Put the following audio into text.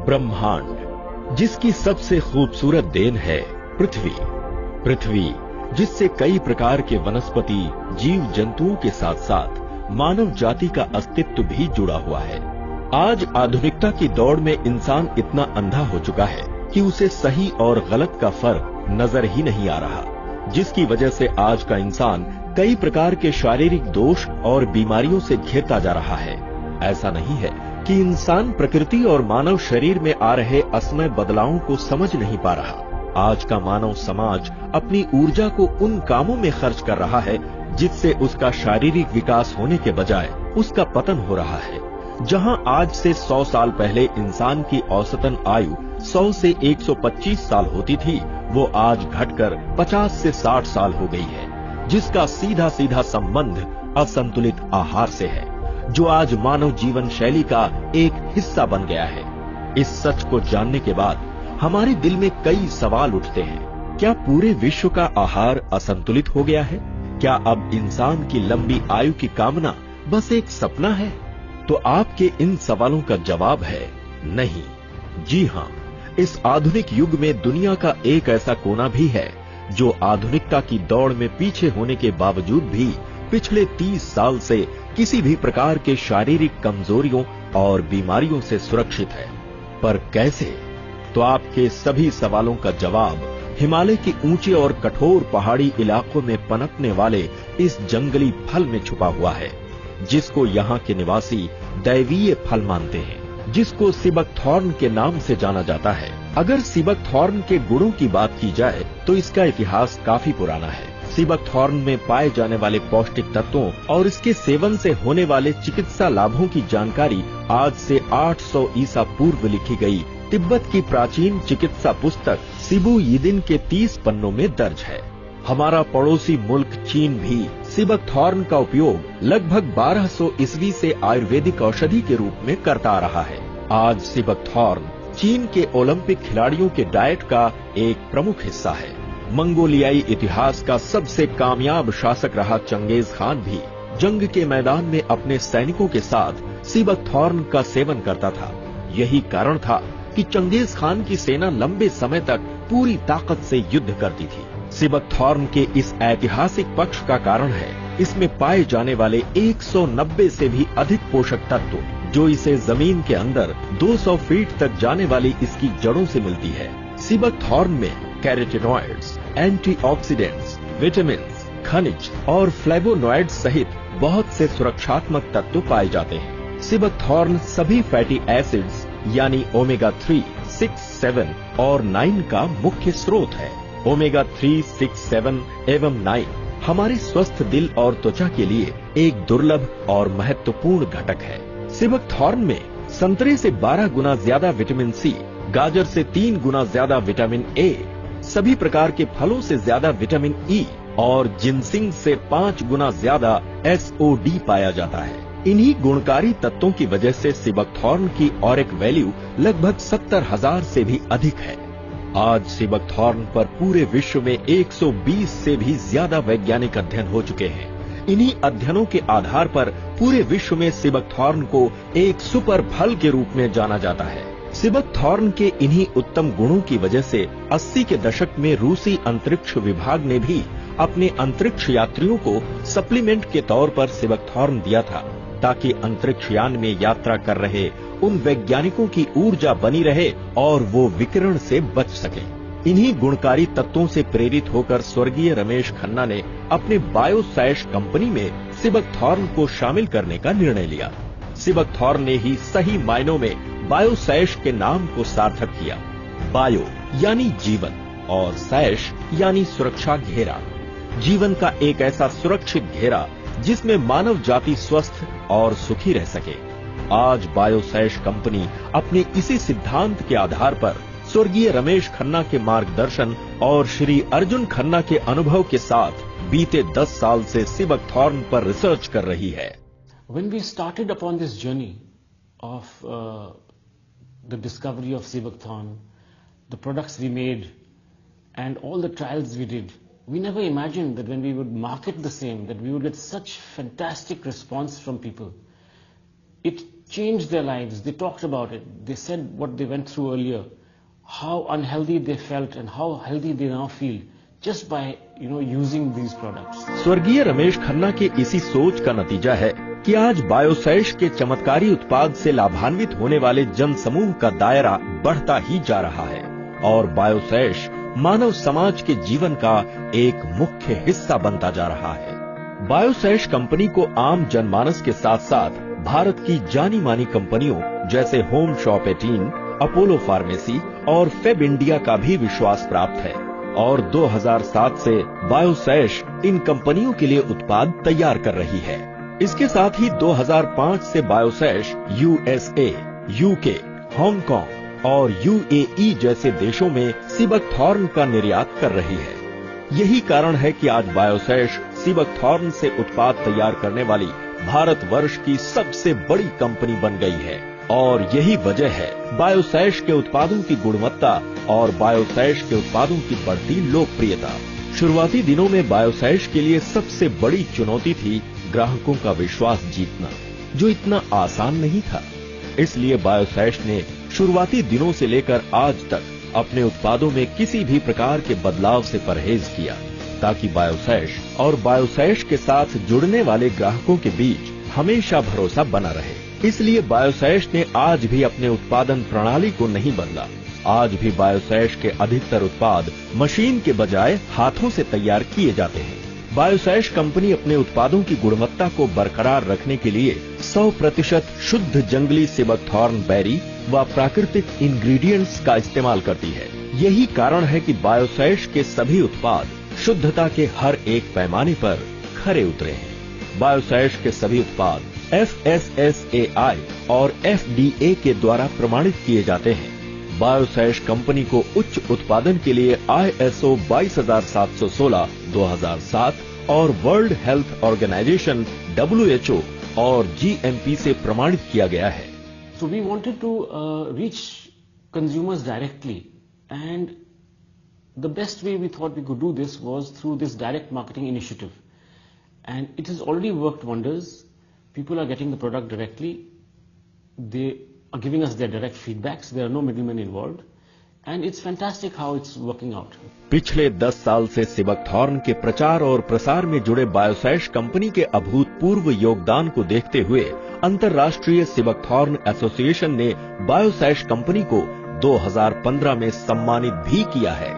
ब्रह्मांड, जिसकी सबसे खूबसूरत देन है पृथ्वी। पृथ्वी जिससे कई प्रकार के वनस्पति, जीव जंतुओं के साथ साथ मानव जाति का अस्तित्व भी जुड़ा हुआ है। आज आधुनिकता की दौड़ में इंसान इतना अंधा हो चुका है कि उसे सही और गलत का फर्क नजर ही नहीं आ रहा, जिसकी वजह से आज का इंसान कई प्रकार के शारीरिक दोष और बीमारियों से घिरता जा रहा है। ऐसा नहीं है कि इंसान प्रकृति और मानव शरीर में आ रहे असमय बदलावों को समझ नहीं पा रहा। आज का मानव समाज अपनी ऊर्जा को उन कामों में खर्च कर रहा है जिससे उसका शारीरिक विकास होने के बजाय उसका पतन हो रहा है। जहां आज से 100 साल पहले इंसान की औसतन आयु 100 से 125 साल होती थी, वो आज घटकर 50 से 60 साल हो गई है, जिसका सीधा सीधा संबंध असंतुलित आहार से है, जो आज मानव जीवन शैली का एक हिस्सा बन गया है। इस सच को जानने के बाद हमारे दिल में कई सवाल उठते हैं। क्या पूरे विश्व का आहार असंतुलित हो गया है? क्या अब इंसान की लंबी आयु की कामना बस एक सपना है? तो आपके इन सवालों का जवाब है नहीं। जी हां, इस आधुनिक युग में दुनिया का एक ऐसा कोना भी है जो आधुनिकता की दौड़ में पीछे होने के बावजूद भी पिछले 30 साल से किसी भी प्रकार के शारीरिक कमजोरियों और बीमारियों से सुरक्षित है। पर कैसे? तो आपके सभी सवालों का जवाब हिमालय के ऊंचे और कठोर पहाड़ी इलाकों में पनपने वाले इस जंगली फल में छुपा हुआ है, जिसको यहाँ के निवासी दैवीय फल मानते हैं, जिसको सिबकथॉर्न के नाम से जाना जाता है। अगर सिबकथॉर्न के गुणों की बात की जाए तो इसका इतिहास काफी पुराना है। सिबकथॉर्न में पाए जाने वाले पौष्टिक तत्वों और इसके सेवन से होने वाले चिकित्सा लाभों की जानकारी आज से 800 ईसा पूर्व लिखी गई तिब्बत की प्राचीन चिकित्सा पुस्तक सिबु यिदिन के 30 पन्नों में दर्ज है। हमारा पड़ोसी मुल्क चीन भी सिबकथॉर्न का उपयोग लगभग 1200 ईस्वी से आयुर्वेदिक औषधि के रूप में करता आ रहा है। आज सिबकथॉर्न चीन के ओलंपिक खिलाड़ियों के डाइट का एक प्रमुख हिस्सा है। मंगोलियाई इतिहास का सबसे कामयाब शासक रहा चंगेज खान भी जंग के मैदान में अपने सैनिकों के साथ सिबकथॉर्न का सेवन करता था। यही कारण था कि चंगेज खान की सेना लंबे समय तक पूरी ताकत से युद्ध करती थी। सिबकथॉर्न के इस ऐतिहासिक पक्ष का कारण है इसमें पाए जाने वाले 190 से भी अधिक पोषक तत्व, जो इसे जमीन के अंदर 200 फीट तक जाने वाली इसकी जड़ों से मिलती है। सिबकथॉर्न में कैरोटीनॉइड्स, एंटीऑक्सीडेंट्स, विटामिन्स, खनिज और फ्लेवोनॉइड्स सहित बहुत से सुरक्षात्मक तत्व पाए जाते हैं। सिबकथॉर्न सभी फैटी एसिड्स यानी ओमेगा 3, 6, 7 और 9 का मुख्य स्रोत है। ओमेगा 3, 6, 7 एवं 9 हमारे स्वस्थ दिल और त्वचा के लिए एक दुर्लभ और महत्वपूर्ण घटक है। सिबकथॉर्न में संतरे से 12 गुना ज्यादा विटामिन सी, गाजर से 3 गुना ज्यादा विटामिन ए, सभी प्रकार के फलों से ज्यादा विटामिन ई और जिनसिंग से 5 गुना ज्यादा SOD पाया जाता है। इन्हीं गुणकारी तत्वों की वजह से सिबकथॉर्न की ऑरिक वैल्यू लगभग 70,000 से भी अधिक है। आज सिबकथॉर्न पर पूरे विश्व में 120 से भी ज्यादा वैज्ञानिक अध्ययन हो चुके हैं। इन्हीं अध्ययनों के आधार पर पूरे विश्व में सिबकथॉर्न को एक सुपर फल के रूप में जाना जाता है। सिबकथॉर्न के इन्हीं उत्तम गुणों की वजह से 80 के दशक में रूसी अंतरिक्ष विभाग ने भी अपने अंतरिक्ष यात्रियों को सप्लीमेंट के तौर पर सिबकथॉर्न दिया था, ताकि अंतरिक्ष यान में यात्रा कर रहे उन वैज्ञानिकों की ऊर्जा बनी रहे और वो विकिरण से बच सके। इन्हीं गुणकारी तत्वों से प्रेरित होकर स्वर्गीय रमेश खन्ना ने अपने बायोसैश कंपनी में सिबकथॉर्न को शामिल करने का निर्णय लिया। सिबकथॉर्न ने ही सही मायनों में बायोसैश के नाम को सार्थक किया। बायो यानी जीवन और सैश यानी सुरक्षा घेरा। जीवन का एक ऐसा सुरक्षित घेरा जिसमें मानव जाति स्वस्थ और सुखी रह सके। आज बायोसैश कंपनी अपने इसी सिद्धांत के आधार पर स्वर्गीय रमेश खन्ना के मार्गदर्शन और श्री अर्जुन खन्ना के अनुभव के साथ बीते 10 साल से सिबकथॉर्न पर रिसर्च कर रही है। When we started upon this journey of the discovery of Sivathon, the products we made and all the trials we did, we never imagined that when we would market the same, that we would get such fantastic response from people. It changed their lives. They talked about it. They said what they went through earlier, how unhealthy they felt and how healthy they now feel just by using these products. स्वर्गीय रमेश खन्ना के इसी सोच का नतीजा है कि आज बायोसैश के चमत्कारी उत्पाद से लाभान्वित होने वाले जन समूह का दायरा बढ़ता ही जा रहा है और बायोसैश मानव समाज के जीवन का एक मुख्य हिस्सा बनता जा रहा है। बायोसैश कंपनी को आम जनमानस के साथ साथ भारत की जानी मानी कंपनियों जैसे होम शॉप 18, अपोलो फार्मेसी और फेब इंडिया का भी विश्वास प्राप्त है और 2007 से बायोसैश इन कंपनियों के लिए उत्पाद तैयार कर रही है। इसके साथ ही 2005 से बायोसैश USA, UK, हांगकांग और UAE जैसे देशों में सीबकथॉर्न का निर्यात कर रही है। यही कारण है कि आज बायोसैश सीबकथॉर्न से उत्पाद तैयार करने वाली भारतवर्ष की सबसे बड़ी कंपनी बन गई है और यही वजह है बायोसैश के उत्पादों की गुणवत्ता और बायोसैश के उत्पादों की बढ़ती लोकप्रियता। शुरुआती दिनों में बायोसैश के लिए सबसे बड़ी चुनौती थी ग्राहकों का विश्वास जीतना, जो इतना आसान नहीं था। इसलिए बायोसैश ने शुरुआती दिनों से लेकर आज तक अपने उत्पादों में किसी भी प्रकार के बदलाव से परहेज किया ताकि बायोसैश और बायोसैश के साथ जुड़ने वाले ग्राहकों के बीच हमेशा भरोसा बना रहे। इसलिए बायोसैश ने आज भी अपने उत्पादन प्रणाली को नहीं बदला। आज भी बायोसैश के अधिकतर उत्पाद मशीन के बजाय हाथों से तैयार किए जाते हैं। बायोसैश कंपनी अपने उत्पादों की गुणवत्ता को बरकरार रखने के लिए 100% शुद्ध जंगली सीबकथॉर्न बेरी व प्राकृतिक इंग्रेडिएंट्स का इस्तेमाल करती है। यही कारण है कि बायोसैश के सभी उत्पाद शुद्धता के हर एक पैमाने पर खरे उतरे हैं। बायोसैश के सभी उत्पाद FSSAI और FDA के द्वारा प्रमाणित किए जाते हैं। बायोसैश कंपनी को उच्च उत्पादन के लिए ISO 22716 2007 और वर्ल्ड हेल्थ ऑर्गेनाइजेशन WHO और GMP से प्रमाणित किया गया है। So we wanted to reach consumers directly, and the best way we thought we could do this was through this direct marketing initiative, and it has already worked wonders. People are getting the product directly. They are giving us their direct feedbacks. There are no middlemen involved. And it's fantastic how it's working out. पिछले 10 साल से sea buckthorn के प्रचार और प्रसार में जुड़े बायोसैश company के अभूतपूर्व योगदान को देखते हुए अंतर्राष्ट्रीय सीबकथॉर्न एसोसिएशन ने बायोसैश कंपनी को 2015 में सम्मानित भी किया है।